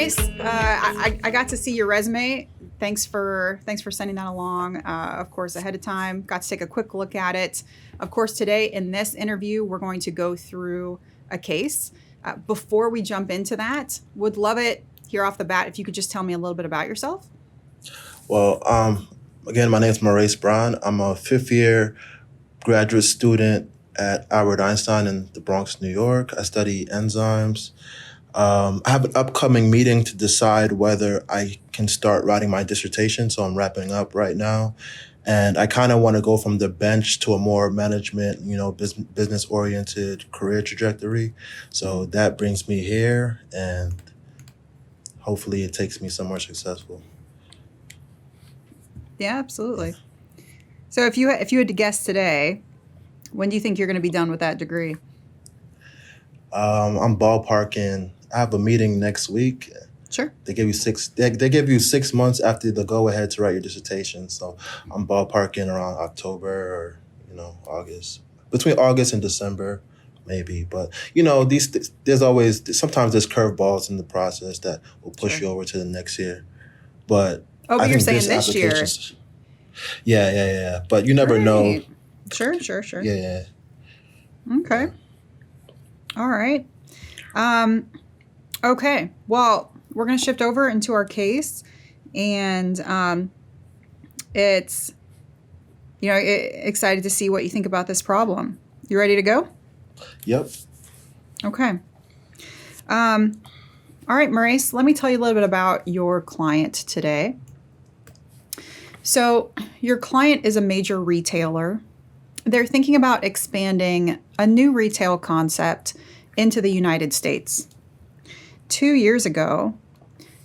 Morais, I got to see your resume. Thanks for sending that along. Of course, ahead of time, got to take a quick look at it. Of course, today in this interview, we're going to go through a case. Before we jump into that, would love it here off the bat if you could just tell me a little bit about yourself. Well, again, my name is Morais Brown. I'm a fifth year graduate student at Albert Einstein in the Bronx, New York. I study enzymes. I have an upcoming meeting to decide whether I can start writing my dissertation, so I'm wrapping up right now. And I kind of want to go from the bench to a more management, business-oriented career trajectory. So that brings me here, and hopefully it takes me somewhere successful. Yeah, absolutely. So if you had to guess today, when do you think you're going to be done with that degree? I'm ballparking. I have a meeting next week. Sure. They give you six. They give you 6 months after the go ahead to write your dissertation. So I'm ballparking around October or August, between August and December, maybe. But there's always sometimes there's curveballs in the process that will push you over to the next year. But Oh, but I you're think saying this year. Yeah. But you never know. Right. Sure. Yeah. Okay. All right. Okay. Well, we're going to shift over into our case, and it's excited to see what you think about this problem. You ready to go? Yep. Okay. All right, Morais, let me tell you a little bit about your client today. So your client is a major retailer. They're thinking about expanding a new retail concept into the United States. 2 years ago,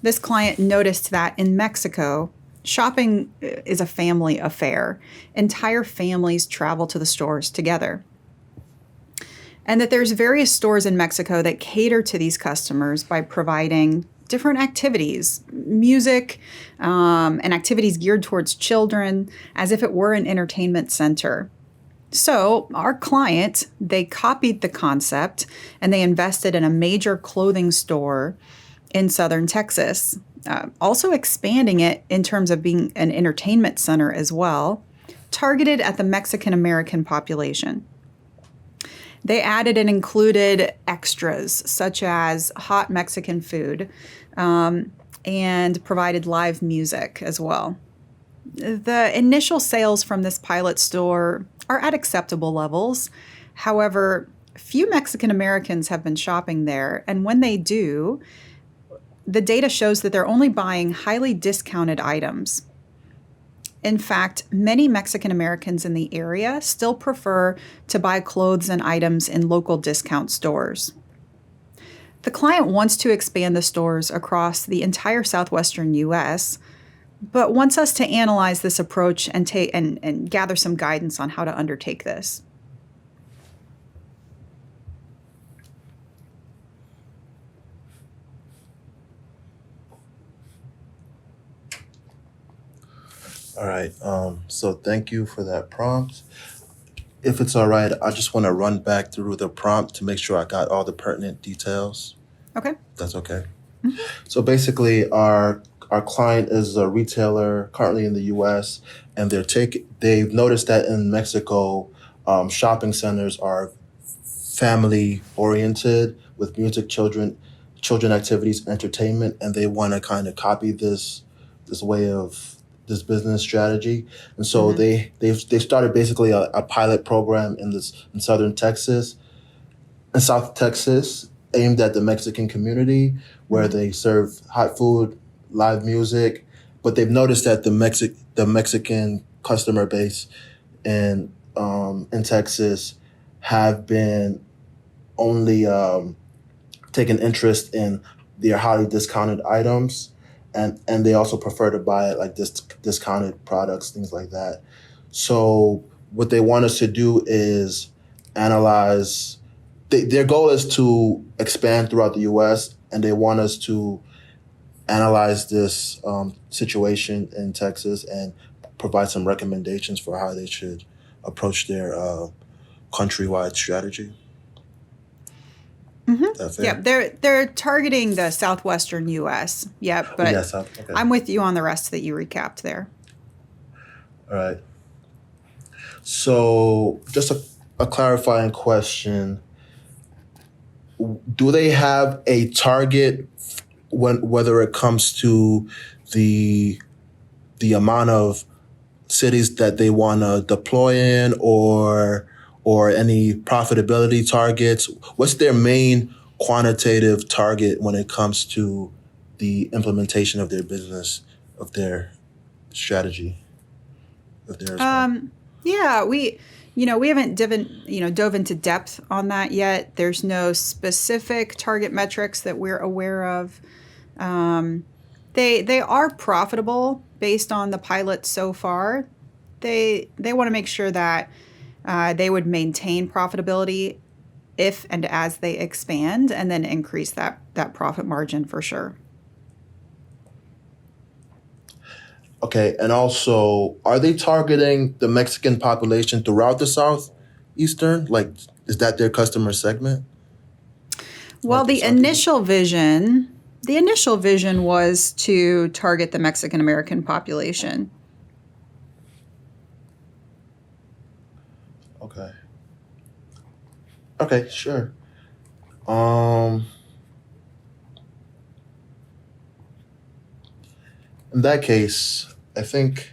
this client noticed that in Mexico, shopping is a family affair. Entire families travel to the stores together. And that there's various stores in Mexico that cater to these customers by providing different activities, music, and activities geared towards children, as if it were an entertainment center. So our client, they copied the concept and they invested in a major clothing store in southern Texas, also expanding it in terms of being an entertainment center as well, targeted at the Mexican-American population. They added and included extras such as hot Mexican food and provided live music as well. The initial sales from this pilot store are at acceptable levels. However, few Mexican Americans have been shopping there, and when they do, the data shows that they're only buying highly discounted items. In fact, many Mexican Americans in the area still prefer to buy clothes and items in local discount stores. The client wants to expand the stores across the entire southwestern U.S., but wants us to analyze this approach and gather some guidance on how to undertake this. All right. So thank you for that prompt. If it's all right, I just want to run back through the prompt to make sure I got all the pertinent details. Okay. That's okay. Mm-hmm. So basically, our client is a retailer currently in the U.S. and they've noticed that in Mexico, shopping centers are family oriented with music, children activities, entertainment, and they want to kind of copy this way of this business strategy. And so they've started basically a pilot program in South Texas, aimed at the Mexican community, where they serve hot food, live music, but they've noticed that the Mexican customer base in Texas have been only taking interest in their highly discounted items, and they also prefer to buy like discounted products, things like that. So what they want us to do is analyze. Their goal is to expand throughout the U.S., and they want us to analyze this situation in Texas and provide some recommendations for how they should approach their countrywide strategy. That fair? Yep, they're targeting the southwestern U.S. Yep, but Yes. Okay. I'm with you on the rest that you recapped there. All right. So just a clarifying question. Do they have a target whether it comes to the amount of cities that they want to deploy in, or any profitability targets? What's their main quantitative target when it comes to the implementation of their business, of their strategy, of theirs? Yeah, we haven't dove into depth on that yet. There's no specific target metrics that we're aware of. They are profitable based on the pilot so far. They want to make sure that they would maintain profitability if and as they expand, and then increase that profit margin for sure. Okay, and also, are they targeting the Mexican population throughout the Southeastern? Like, is that their customer segment? Well, North and Southeast? the initial vision was to target the Mexican American population. Okay. Okay, sure. Um, in that case, I think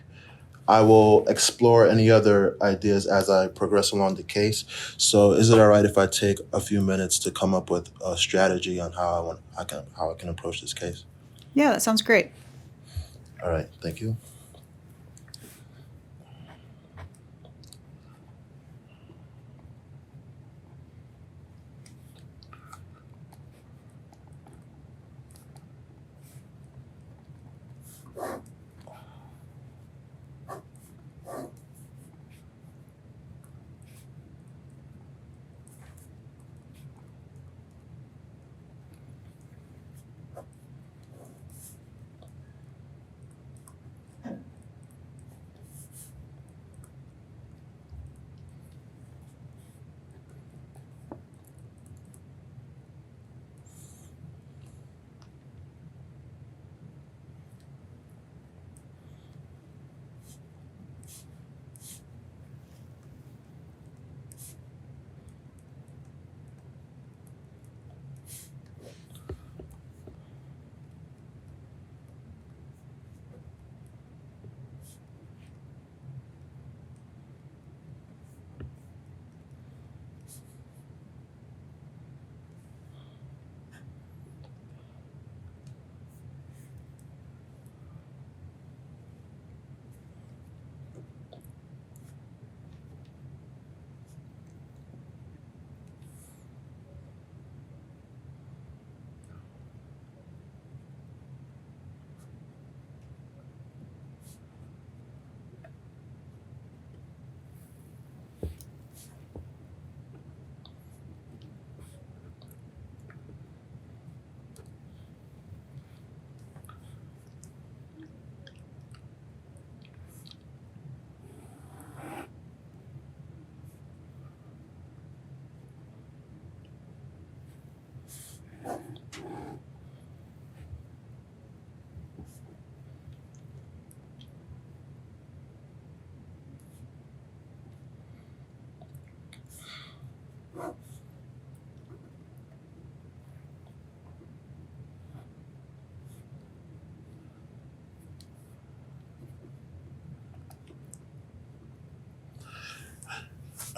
I will explore any other ideas as I progress along the case. So, is it all right if I take a few minutes to come up with a strategy on how I can approach this case? Yeah, that sounds great. All right, thank you.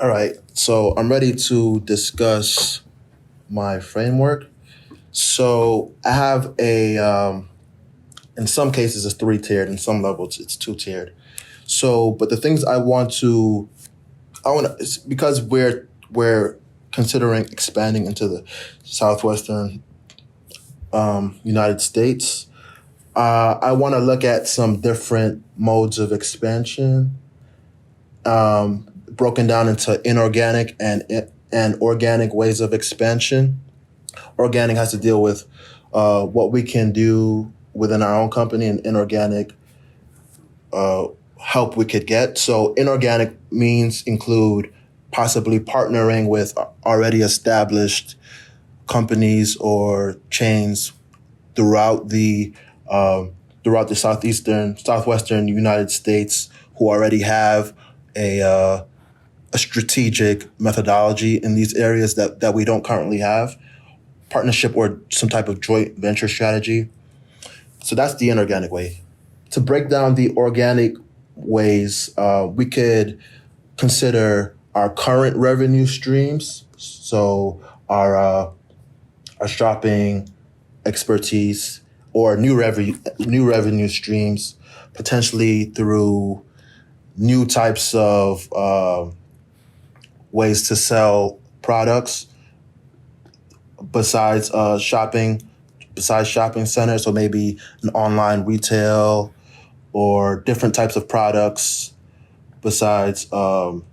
All right, so I'm ready to discuss my framework. So I have in some cases it's three-tiered, in some levels it's two-tiered. So, but the things because we're considering expanding into the southwestern United States. I want to look at some different modes of expansion, broken down into inorganic and organic ways of expansion. Organic has to deal with what we can do within our own company, and inorganic help we could get. So inorganic means include possibly partnering with already established companies or chains throughout the southwestern United States who already have a strategic methodology in these areas that we don't currently have, partnership or some type of joint venture strategy. So that's the inorganic way. To break down the organic ways, we could consider our current revenue streams. So our shopping expertise or new revenue streams, potentially through new types of ways to sell products besides shopping centers. So maybe an online retail or different types of products besides what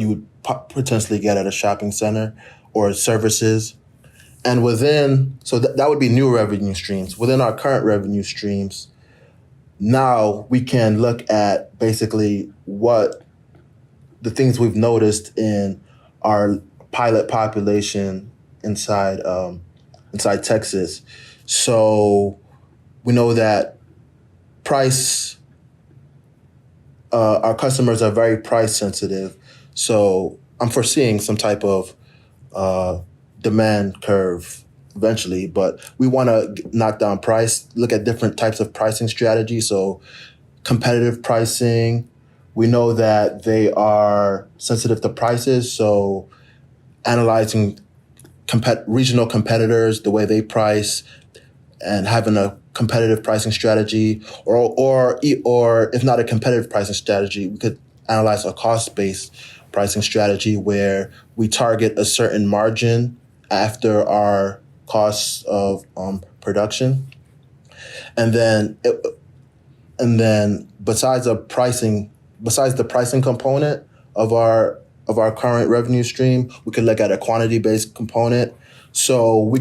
you would potentially get at a shopping center, or services. And that would be new revenue streams. Within our current revenue streams, now we can look at basically what the things we've noticed in our pilot population inside Texas. So we know that our customers are very price sensitive. So I'm foreseeing some type of demand curve eventually, but we want to knock down price, look at different types of pricing strategies. So competitive pricing, we know that they are sensitive to prices. So analyzing regional competitors, the way they price, and having a competitive pricing strategy, or if not a competitive pricing strategy, we could analyze a cost-based pricing strategy where we target a certain margin after our costs of production, and then besides the pricing component of our current revenue stream, we could look at a quantity-based component. So we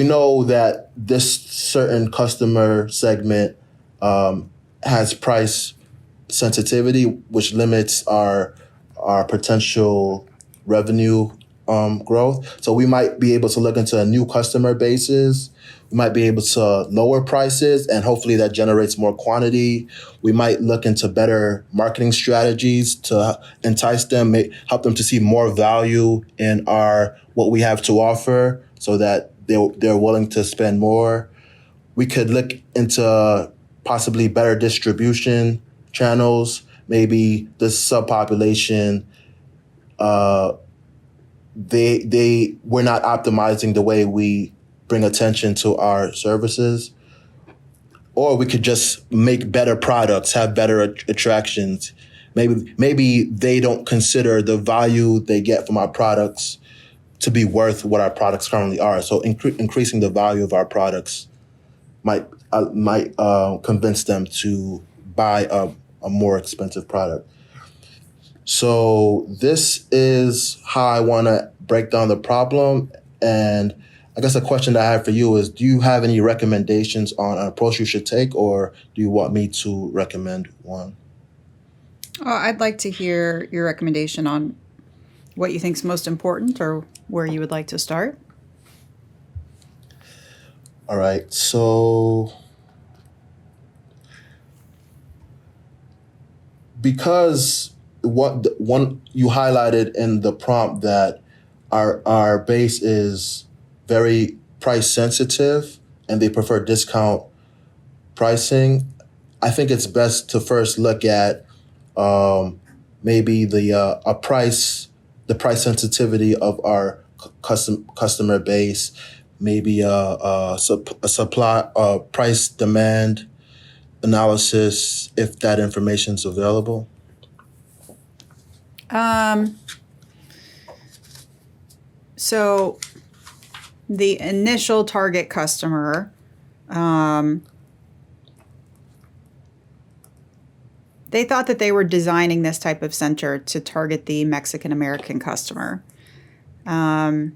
know that this certain customer segment has price sensitivity, which limits our potential revenue growth. So we might be able to look into new customer bases. We might be able to lower prices, and hopefully that generates more quantity. We might look into better marketing strategies to entice them, help them to see more value in what we have to offer, so that they're willing to spend more. We could look into possibly better distribution channels. Maybe the subpopulation, we're not optimizing the way we bring attention to our services. Or we could just make better products, have better attractions. Maybe they don't consider the value they get from our products to be worth what our products currently are. So increasing the value of our products might convince them to buy a more expensive product. So this is how I want to break down the problem. And I guess a question that I have for you is, do you have any recommendations on an approach you should take, or do you want me to recommend one? I'd like to hear your recommendation on what you think is most important, or where you would like to start. All right. So because one you highlighted in the prompt that our base is very price sensitive and they prefer discount pricing, I think it's best to first look at maybe the price sensitivity of our customer base, maybe a price demand analysis, if that information is available. So the initial target customer, they thought that they were designing this type of center to target the Mexican-American customer. Our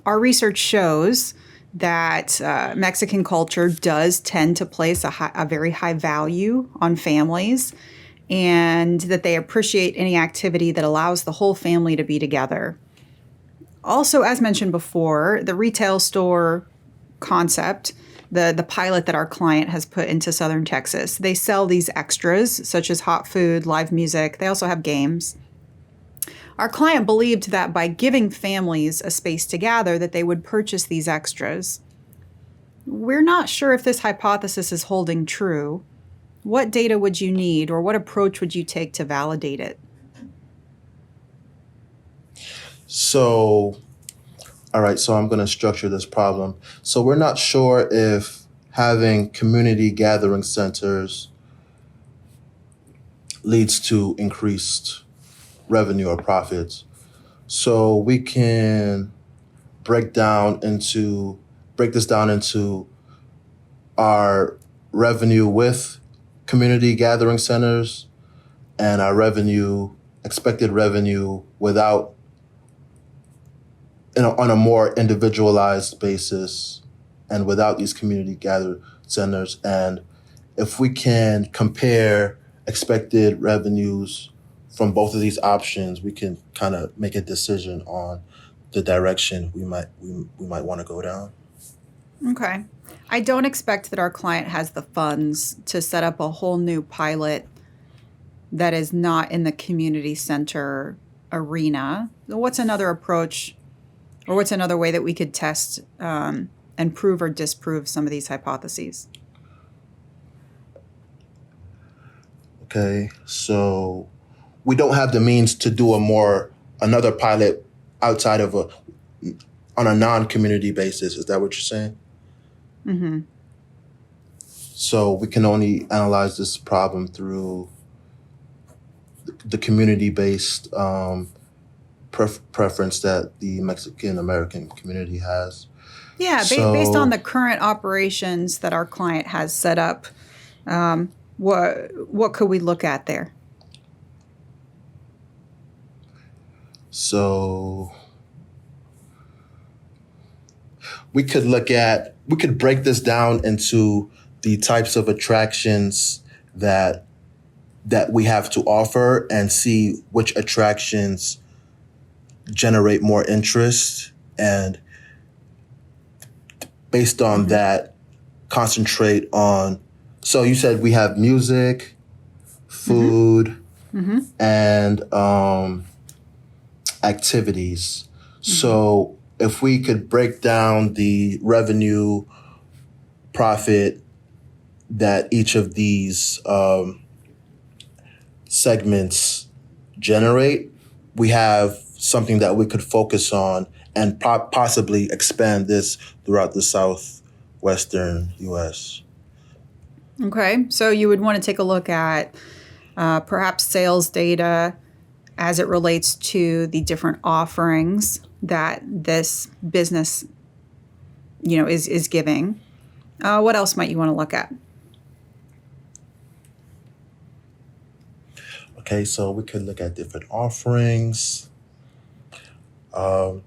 research shows that Mexican culture does tend to place a very high value on families, and that they appreciate any activity that allows the whole family to be together. Also, as mentioned before, the retail store concept, the pilot that our client has put into Southern Texas, they sell these extras such as hot food, live music. They also have games. Our client believed that by giving families a space to gather, that they would purchase these extras. We're not sure if this hypothesis is holding true. What data would you need, or what approach would you take to validate it? So, all right, so I'm going to structure this problem. So we're not sure if having community gathering centers leads to increased revenue or profits. So we can break this down into our revenue with community gathering centers and our expected revenue without, on a more individualized basis and without these community gathering centers. And if we can compare expected revenues from both of these options, we can kind of make a decision on the direction we might want to go down. Okay. I don't expect that our client has the funds to set up a whole new pilot that is not in the community center arena. What's another approach, or what's another way that we could test and prove or disprove some of these hypotheses? Okay, so we don't have the means to do another pilot outside of on a non-community basis. Is that what you're saying? Mm-hmm. So we can only analyze this problem through the community-based preference that the Mexican American community has. Yeah, based on the current operations that our client has set up, what could we look at there? So we could break this down into the types of attractions that we have to offer and see which attractions generate more interest, and based on that, concentrate on. So you said we have music, food, and activities. So if we could break down the revenue profit that each of these segments generate, we have something that we could focus on and possibly expand this throughout the southwestern U.S. Okay, so you would want to take a look at perhaps sales data as it relates to the different offerings that this business, is giving. What else might you want to look at? Okay, so we could look at different offerings. One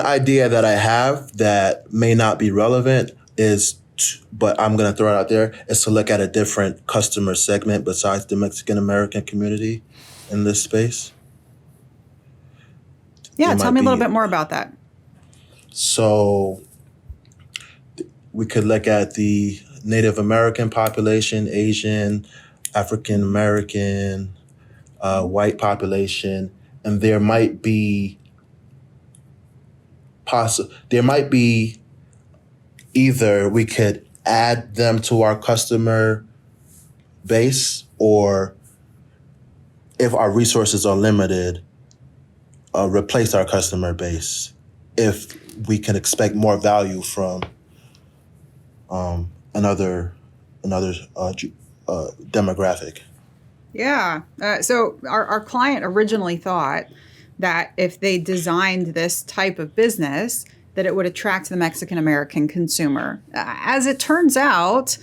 idea that I have that may not be relevant but I'm going to throw it out there, is to look at a different customer segment besides the Mexican American community in this space. Yeah, tell me a little bit more about that. So we could look at the Native American population, Asian, African American, white population, and there might be either we could add them to our customer base, or if our resources are limited, replace our customer base if we can expect more value from another demographic. Yeah. So our client originally thought that if they designed this type of business, that it would attract the Mexican American consumer. As it turns out,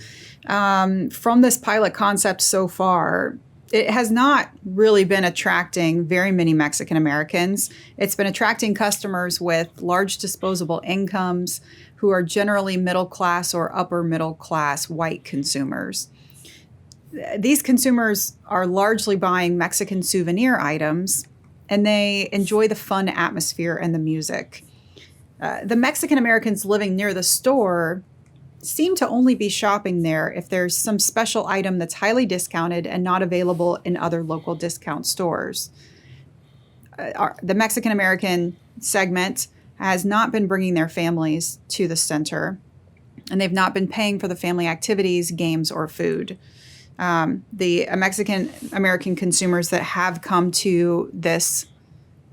from this pilot concept so far, it has not really been attracting very many Mexican Americans. It's been attracting customers with large disposable incomes who are generally middle class or upper middle class white consumers. These consumers are largely buying Mexican souvenir items, and they enjoy the fun atmosphere and the music. The Mexican Americans living near the store seem to only be shopping there if there's some special item that's highly discounted and not available in other local discount stores. The Mexican American segment has not been bringing their families to the center, and they've not been paying for the family activities, games, or food. The Mexican American consumers that have come to this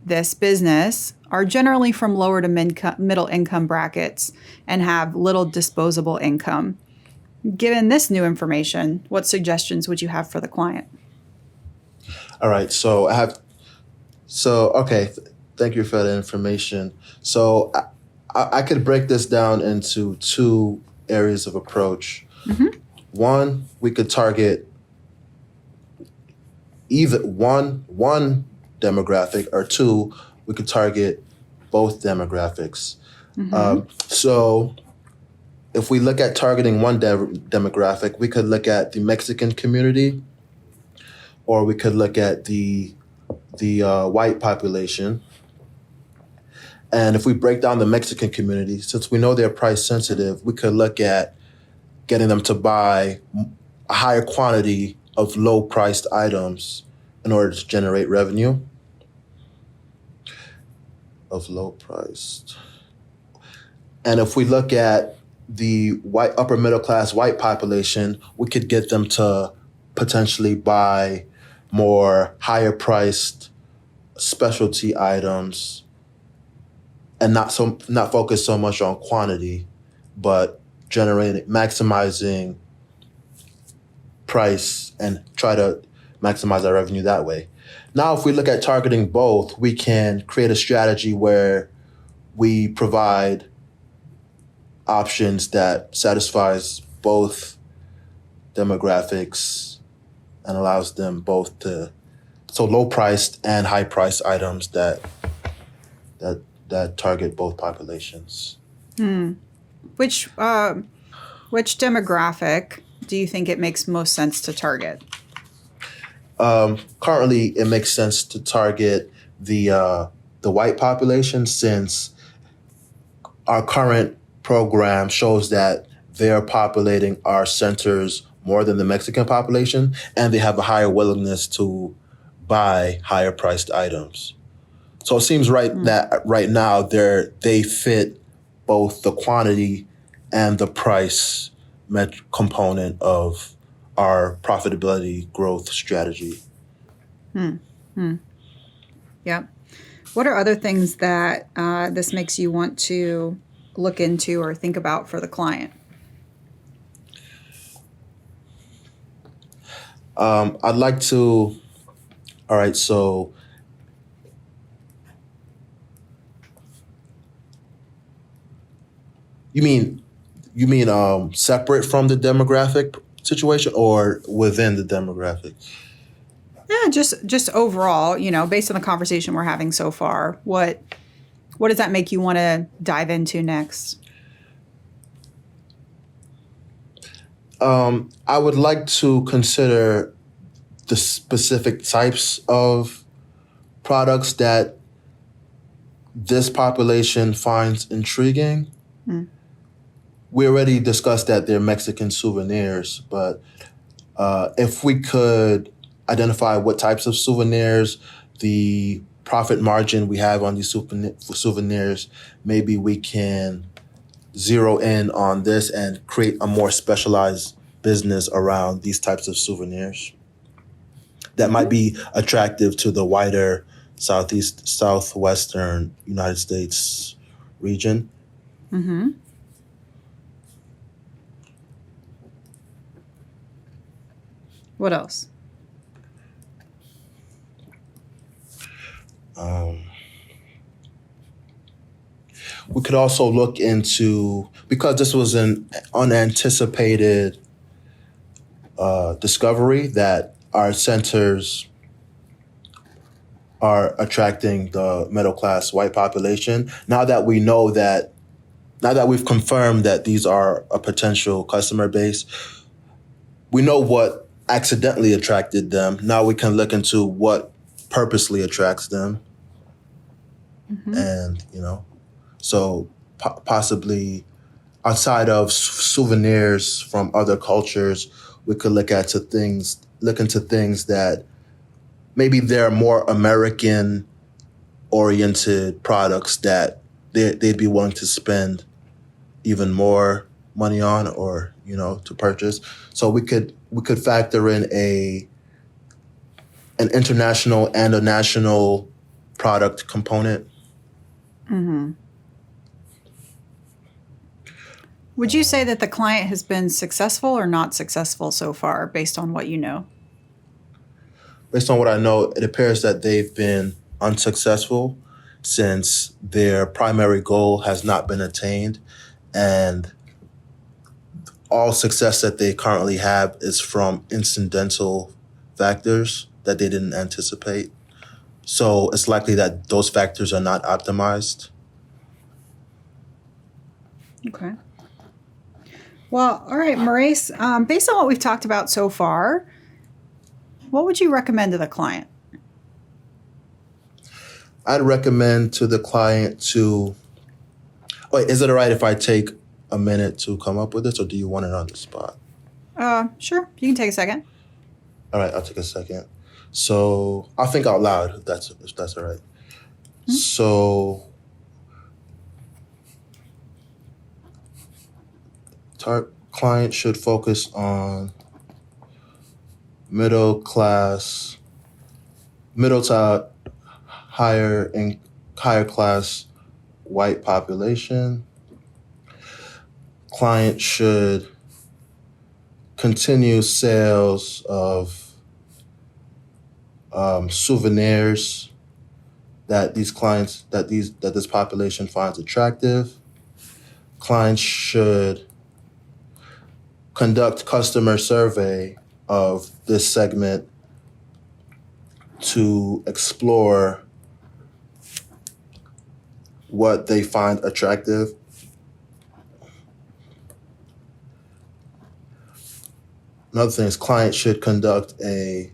business are generally from lower to middle income brackets and have little disposable income. Given this new information, what suggestions would you have for the client? All right. Thank you for the information. So I could break this down into two areas of approach. Mm-hmm. One, we could target either one demographic, or two, we could target both demographics. Mm-hmm. So if we look at targeting one demographic, we could look at the Mexican community, or we could look at the white population. And if we break down the Mexican community, since we know they're price sensitive, we could look at getting them to buy a higher quantity of low priced items in order to generate revenue. Of low priced. And if we look at the white upper middle class white population, we could get them to potentially buy more higher priced specialty items and not focus so much on quantity, but maximizing price and try to maximize our revenue that way. Now, if we look at targeting both, we can create a strategy where we provide options that satisfies both demographics and allows them both so low priced and high priced items that target both populations. Which demographic do you think it makes most sense to target? Currently, it makes sense to target the white population, since our current program shows that they're populating our centers more than the Mexican population, and they have a higher willingness to buy higher priced items. So it seems that right now they fit both the quantity and the price component of our profitability growth strategy. Yeah. What are other things that this makes you want to look into or think about for the client? I'd like to. All right, so you mean separate from the demographic situation or within the demographic? Yeah, just overall, based on the conversation we're having so far, what does that make you want to dive into next? I would like to consider the specific types of products that this population finds intriguing. We already discussed that they're Mexican souvenirs, but if we could identify what types of souvenirs, the profit margin we have on these souvenirs, maybe we can zero in on this and create a more specialized business around these types of souvenirs that might be attractive to the wider southwestern United States region. Mm-hmm. What else? We could also look into, because this was an unanticipated discovery, that our centers are attracting the middle class white population. Now that we've confirmed that these are a potential customer base, we know what accidentally attracted them. Now we can look into what purposely attracts them. And, so possibly outside of souvenirs from other cultures, we could look into things that maybe they're more American oriented products that they'd be willing to spend even more money on, or to purchase. So we could factor in an international and a national product component. Would you say that the client has been successful or not successful so far, based on what you know? Based on what I know, it appears that they've been unsuccessful since their primary goal has not been attained, and all success that they currently have is from incidental factors that they didn't anticipate. So it's likely that those factors are not optimized. Okay. Well, all right, Morais, based on what we've talked about so far, what would you recommend to the client? I'd recommend to the client to... Wait, is it all right if I take a minute to come up with this, or do you want it on the spot? Sure. You can take a second. All right, I'll take a second. So I'll think out loud if that's all right. So client should focus on middle to higher class white population. Client should continue sales of souvenirs that this population finds attractive. Clients should conduct customer survey of this segment to explore what they find attractive. Another thing is clients should conduct a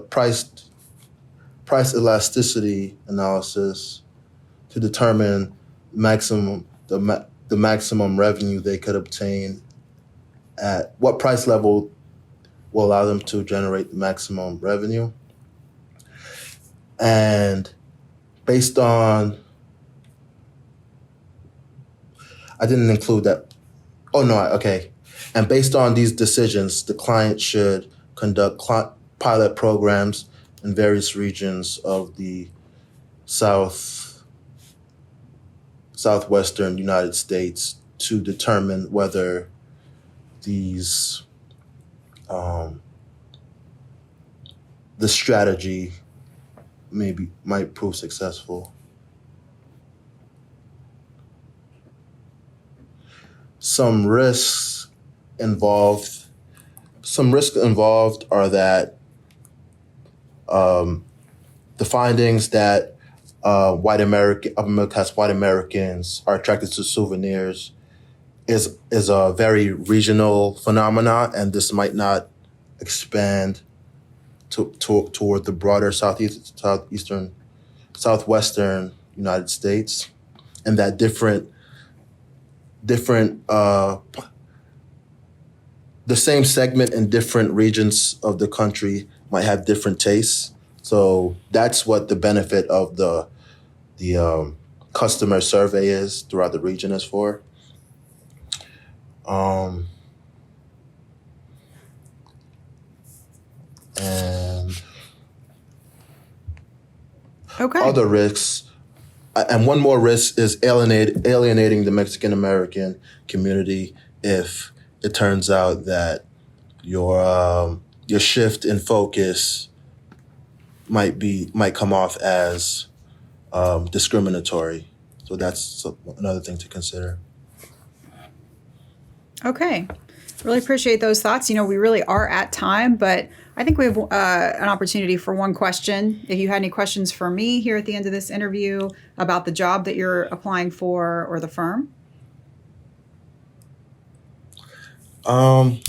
price elasticity analysis to determine the maximum revenue they could obtain at what price level will allow them to generate the maximum revenue. And based on, I didn't include that. Oh, no, okay. And based on these decisions, the client should conduct pilot programs in various regions of the southwestern United States to determine whether the strategy might prove successful. Some risks involved are that the findings that upper middle class white Americans are attracted to souvenirs is a very regional phenomenon, and this might not expand toward the broader southwestern United States, and that different the same segment in different regions of the country might have different tastes. So that's what the benefit of the customer survey is throughout the region is for. And Okay. Other risks, and one more risk is alienating the Mexican American community if it turns out that your shift in focus might come off as discriminatory. So that's another thing to consider. Okay. Really appreciate those thoughts. We really are at time, but I think we have an opportunity for one question. If you had any questions for me here at the end of this interview about the job that you're applying for or the firm. Um,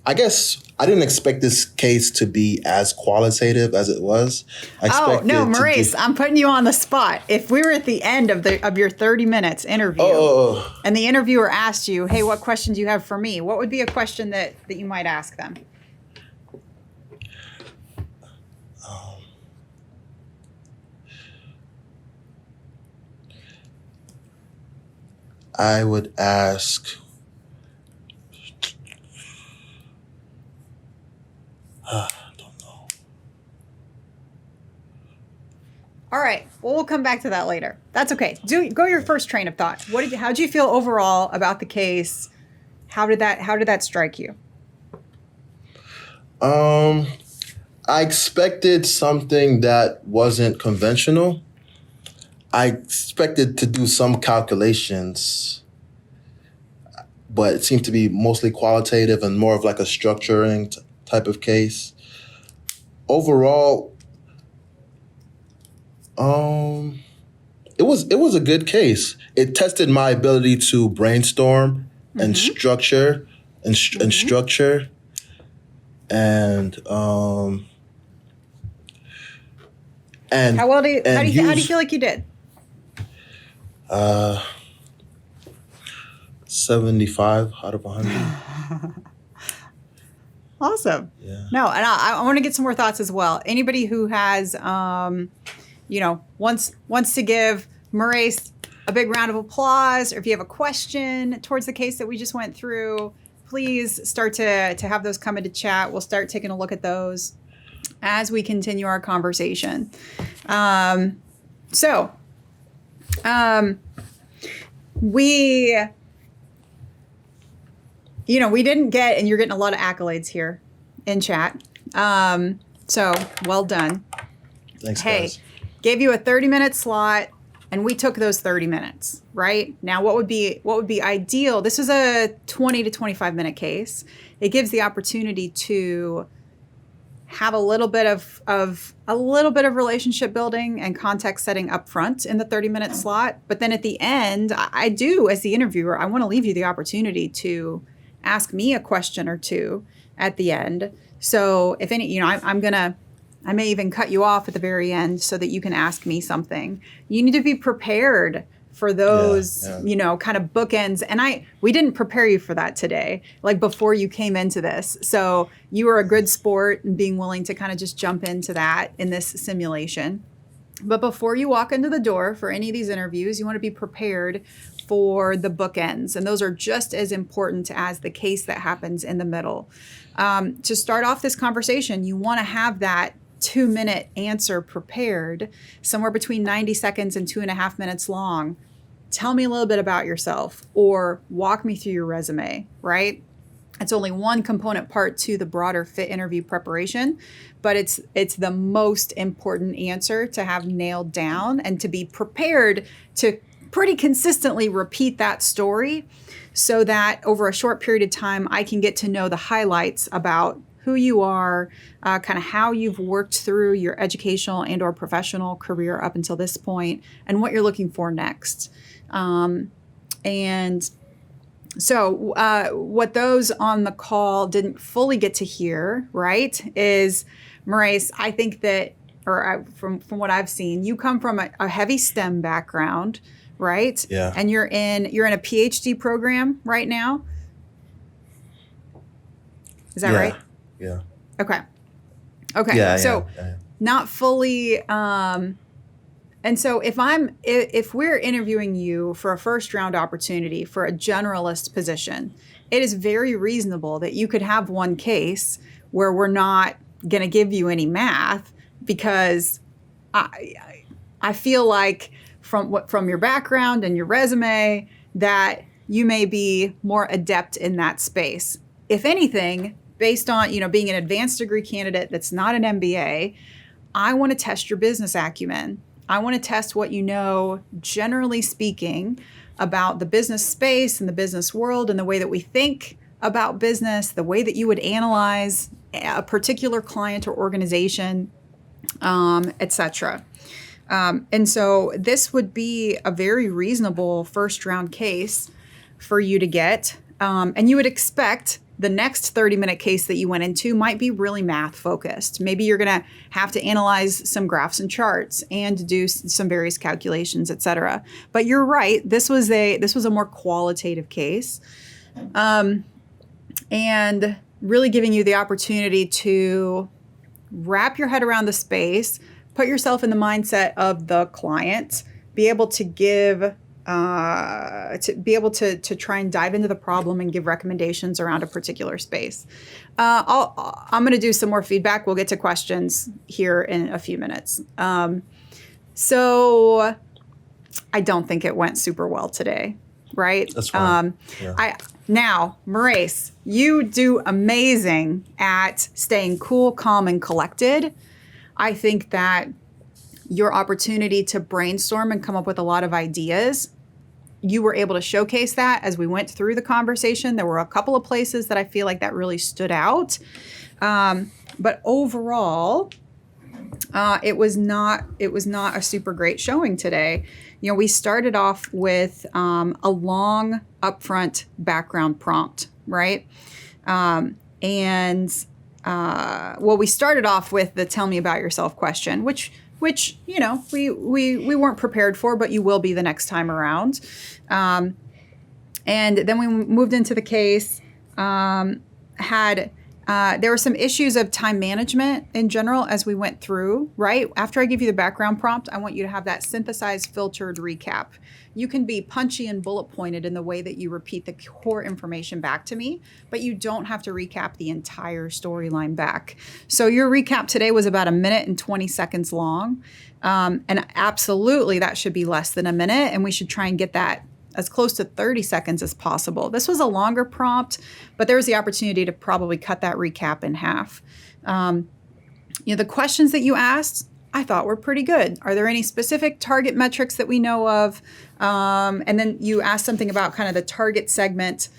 I guess I didn't expect this case to be as qualitative as it was. I Oh, no, expected to Morais, do. I'm putting you on the spot. If we were at the end of your 30 minutes interview Oh, and the interviewer asked you, hey, what question do you have for me? What would be a question that you might ask them? I would ask. I don't know. All right. Well, we'll come back to that later. That's okay. Go your first train of thought. How did you feel overall about the case? How did that strike you? I expected something that wasn't conventional. I expected to do some calculations, but it seemed to be mostly qualitative and more of like a structuring type of case. Overall, it was a good case. It tested my ability to brainstorm and structure and structure and How well how do you use feel like you did? 75 out of 100. Awesome. Yeah. No, and I want to get some more thoughts as well. Anybody who has, wants to give Morais a big round of applause, or if you have a question towards the case that we just went through, please start to have those come into chat. We'll start taking a look at those as we continue our conversation. We didn't get, and you're getting a lot of accolades here in chat. So well done. Thanks, Hey, guys. gave you a 30-minute slot, and we took those 30 minutes, right? Now, what would be ideal? This is a 20 to 25-minute case. It gives the opportunity to have a little bit of relationship building and context setting up front in the 30-minute slot. But then at the end, I do, as the interviewer, I want to leave you the opportunity to ask me a question or two at the end. So if any, I may even cut you off at the very end so that you can ask me something. You need to be prepared for those, kind of bookends. And we didn't prepare you for that today, like before you came into this. So you were a good sport and being willing to kind of just jump into that in this simulation. But before you walk into the door for any of these interviews, you want to be prepared for the bookends. And those are just as important as the case that happens in the middle. To start off this conversation, you want to have that 2-minute answer prepared, somewhere between 90 seconds and 2.5 minutes long. Tell me a little bit about yourself, or walk me through your resume, right? It's only one component part to the broader fit interview preparation, but it's the most important answer to have nailed down and to be prepared to pretty consistently repeat that story so that over a short period of time, I can get to know the highlights about who you are, kind of how you've worked through your educational and or professional career up until this point, and what you're looking for next. And so what those on the call didn't fully get to hear, right, is, Morais, I think that, from what I've seen, you come from a heavy STEM background, right? Yeah. And you're in a PhD program right now. Is that right? Yeah. Okay. Yeah. So not fully. And so if we're interviewing you for a first round opportunity for a generalist position, it is very reasonable that you could have one case where we're not going to give you any math, because I feel like from your background and your resume that you may be more adept in that space. If anything, based on, being an advanced degree candidate that's not an MBA, I want to test your business acumen. I want to test what you know, generally speaking, about the business space and the business world and the way that we think about business, the way that you would analyze a particular client or organization, etc. And so this would be a very reasonable first round case for you to get. And you would expect the next 30-minute case that you went into might be really math focused. Maybe you're going to have to analyze some graphs and charts and do some various calculations, et cetera. But you're right. This was a more qualitative case, and really giving you the opportunity to wrap your head around the space, put yourself in the mindset of the client, be able to give. To try and dive into the problem and give recommendations around a particular space. I'm going to do some more feedback. We'll get to questions here in a few minutes. So I don't think it went super well today, right? That's fine. Now, Morais, you do amazing at staying cool, calm, and collected. I think that your opportunity to brainstorm and come up with a lot of ideas, you were able to showcase that as we went through the conversation. There were a couple of places that I feel like that really stood out. But overall, it was not a super great showing today. We started off with a long upfront background prompt, right? We started off with the "tell me about yourself" question, which we weren't prepared for, but you will be the next time around. And then we moved into the case, there were some issues of time management in general as we went through, right? After I give you the background prompt, I want you to have that synthesized, filtered recap. You can be punchy and bullet pointed in the way that you repeat the core information back to me, but you don't have to recap the entire storyline back. So your recap today was about 1 minute and 20 seconds long. And absolutely that should be less than 1 minute, and we should try and get that as close to 30 seconds as possible. This was a longer prompt, but there was the opportunity to probably cut that recap in half. The questions that you asked, I thought were pretty good. Are there any specific target metrics that we know of? And then you asked something about kind of the target segment,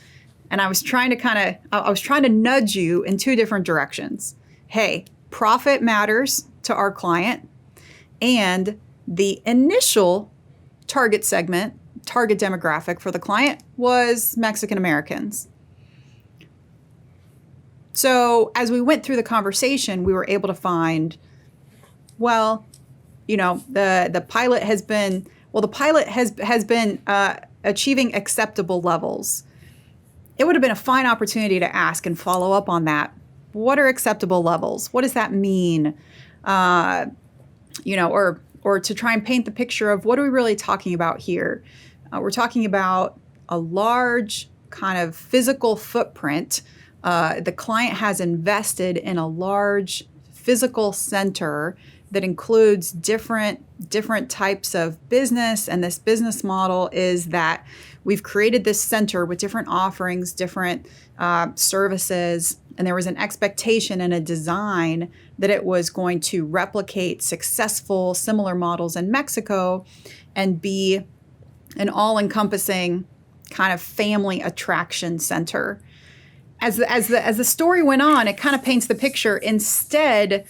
and I was trying to nudge you in two different directions. Hey, profit matters to our client, and the initial target segment, target demographic for the client was Mexican Americans. So as we went through the conversation, we were able to find, the pilot has been achieving acceptable levels. It would have been a fine opportunity to ask and follow up on that. What are acceptable levels? What does that mean? Or to try and paint the picture of what are we really talking about here? We're talking about a large kind of physical footprint. The client has invested in a large physical center that includes different types of business. And this business model is that we've created this center with different offerings, different services, and there was an expectation and a design that it was going to replicate successful similar models in Mexico and be an all-encompassing kind of family attraction center. As the story went on, it kind of paints the picture. Instead,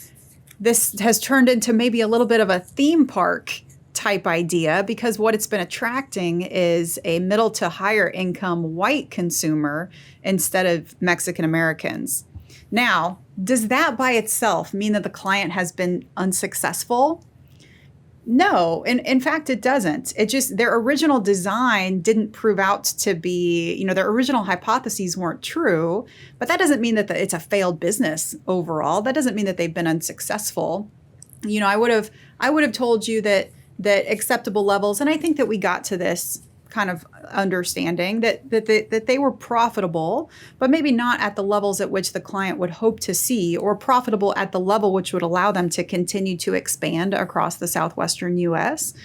this has turned into maybe a little bit of a theme park type idea, because what it's been attracting is a middle to higher income white consumer instead of Mexican Americans. Now, does that by itself mean that the client has been unsuccessful? No, in fact, it doesn't. It just, their original design didn't prove out to be, their original hypotheses weren't true, but that doesn't mean that it's a failed business overall. That doesn't mean that they've been unsuccessful. I would have told you that acceptable levels, and I think that we got to this kind of understanding that they were profitable, but maybe not at the levels at which the client would hope to see, or profitable at the level which would allow them to continue to expand across the southwestern U.S.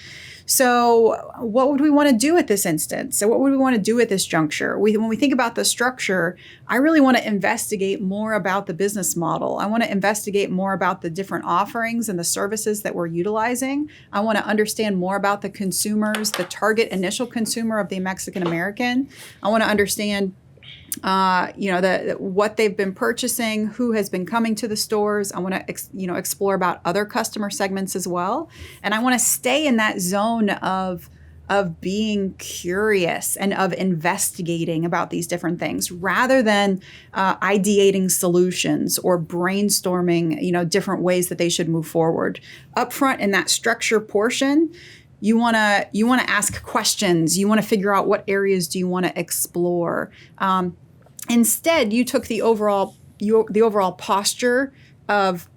So what would we want to do at this instance? So what would we want to do at this juncture? When we think about the structure, I really want to investigate more about the business model. I want to investigate more about the different offerings and the services that we're utilizing. I want to understand more about the consumers, the target initial consumer of the Mexican American. I want to understand what they've been purchasing, who has been coming to the stores. I want to, explore about other customer segments as well. And I want to stay in that zone of of being curious and of investigating about these different things rather than ideating solutions or brainstorming, different ways that they should move forward. Up front in that structure portion, you want to ask questions. You want to figure out what areas do you want to explore. Instead, you took the overall posture of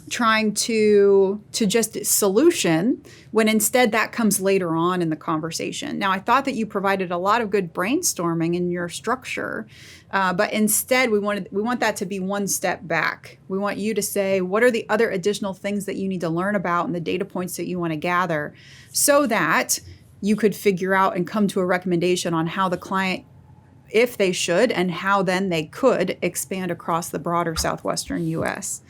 trying to just solution, when instead that comes later on in the conversation. Now, I thought that you provided a lot of good brainstorming in your structure, but instead we want that to be one step back. We want you to say, what are the other additional things that you need to learn about and the data points that you want to gather, so that you could figure out and come to a recommendation on how the client, if they should, and how then they could expand across the broader Southwestern U.S.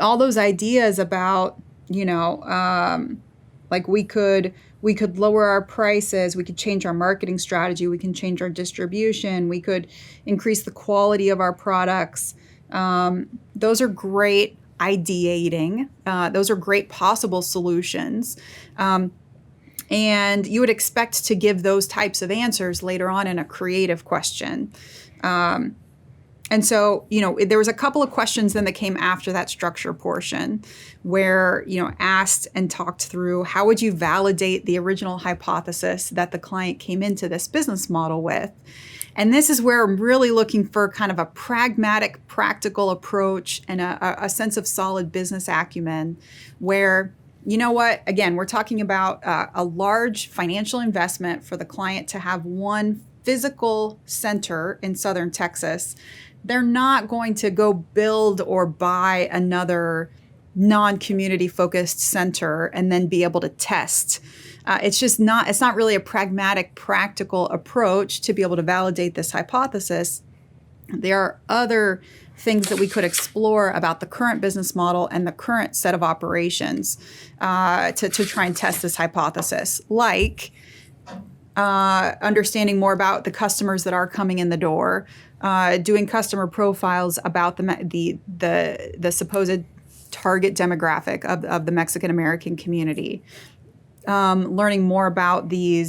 All those ideas about, like we could lower our prices, we could change our marketing strategy, we can change our distribution, we could increase the quality of our products. Those are great ideating. Those are great possible solutions. And you would expect to give those types of answers later on in a creative question. And so, there was a couple of questions then that came after that structure portion where, asked and talked through how would you validate the original hypothesis that the client came into this business model with. And this is where I'm really looking for kind of a pragmatic, practical approach and a sense of solid business acumen where, again, we're talking about a large financial investment for the client to have one physical center in Southern Texas. They're not going to go build or buy another non-community focused center and then be able to test. It's not really a pragmatic, practical approach to be able to validate this hypothesis. There are other things that we could explore about the current business model and the current set of operations to try and test this hypothesis, like understanding more about the customers that are coming in the door, doing customer profiles about the supposed target demographic of the Mexican American community, learning more about the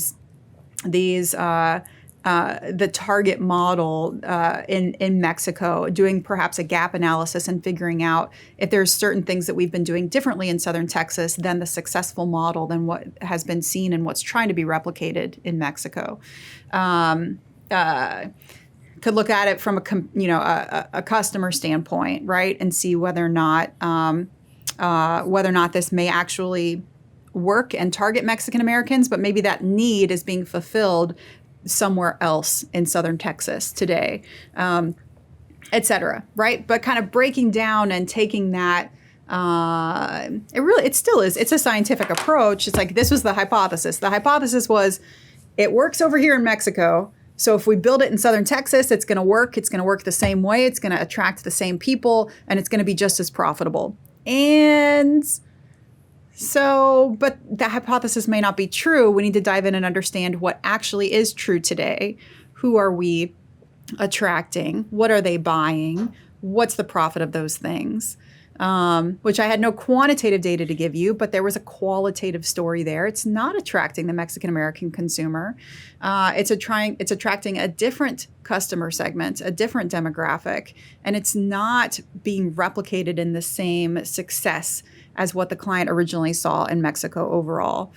target model in Mexico, doing perhaps a gap analysis and figuring out if there's certain things that we've been doing differently in Southern Texas than the successful model, than what has been seen and what's trying to be replicated in Mexico. Could look at it from a customer standpoint, right, and see whether or not this may actually work and target Mexican Americans, but maybe that need is being fulfilled somewhere else in Southern Texas today, et cetera, right? But kind of breaking down and taking that, it still is. It's a scientific approach. It's like, this was the hypothesis. The hypothesis was, it works over here in Mexico. So if we build it in Southern Texas, it's going to work. It's going to work the same way. It's going to attract the same people, and it's going to be just as profitable. And so, but that hypothesis may not be true. We need to dive in and understand what actually is true today. Who are we attracting? What are they buying? What's the profit of those things? Which I had no quantitative data to give you, but there was a qualitative story there. It's not attracting the Mexican American consumer. It's attracting a different customer segment, a different demographic, and it's not being replicated in the same success as what the client originally saw in Mexico overall.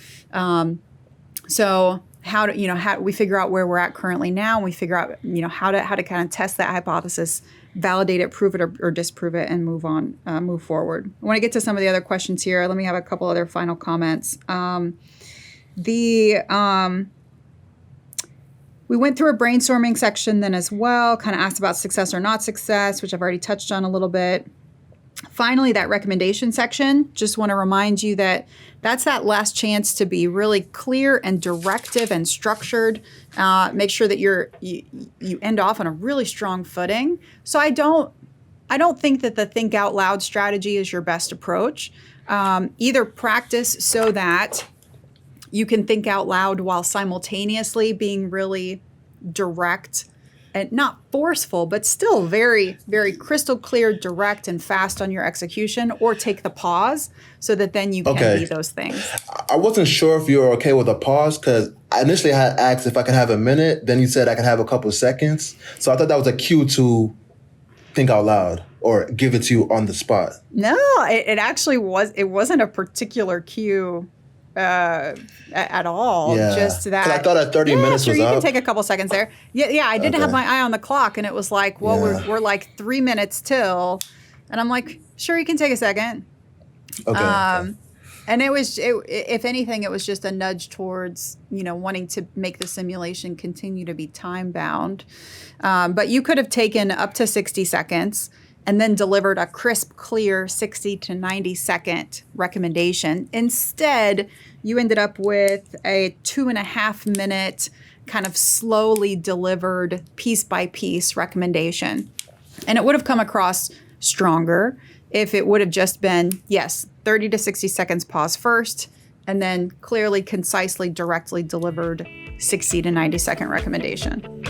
So how do we figure out where we're at currently now, and we figure out how to kind of test that hypothesis, validate it, prove it or disprove it, and move forward. I want to get to some of the other questions here. Let me have a couple other final comments. We went through a brainstorming section then as well, kind of asked about success or not success, which I've already touched on a little bit. Finally, that recommendation section, just want to remind you that that's that last chance to be really clear and directive and structured. Make sure that you end off on a really strong footing. So I don't think that the think out loud strategy is your best approach. Either practice so that you can think out loud while simultaneously being really direct and not forceful, but still very, very crystal clear, direct, and fast on your execution, or take the pause so that then you can be those things. I wasn't sure if you were okay with a pause because I initially had asked if I could have a minute. Then you said I could have a couple seconds. So I thought that was a cue to think out loud or give it to you on the spot. No, it actually was. It wasn't a particular cue at all. Yeah. Just that. 'Cause I thought at 30 minutes sure, was you up. can take a couple seconds there. Yeah. I didn't have my eye on the clock, and it was like, well, we're like 3 minutes till, and I'm like, sure, you can take a second. Okay. And it was, if anything, it was just a nudge towards, wanting to make the simulation continue to be time bound. But you could have taken up to 60 seconds and then delivered a crisp, clear 60 to 90 second recommendation. Instead, you ended up with a 2.5 minute kind of slowly delivered piece by piece recommendation. And it would have come across stronger if it would have just been, yes, 30 to 60 seconds pause first, and then clearly, concisely, directly delivered 60 to 90 second recommendation.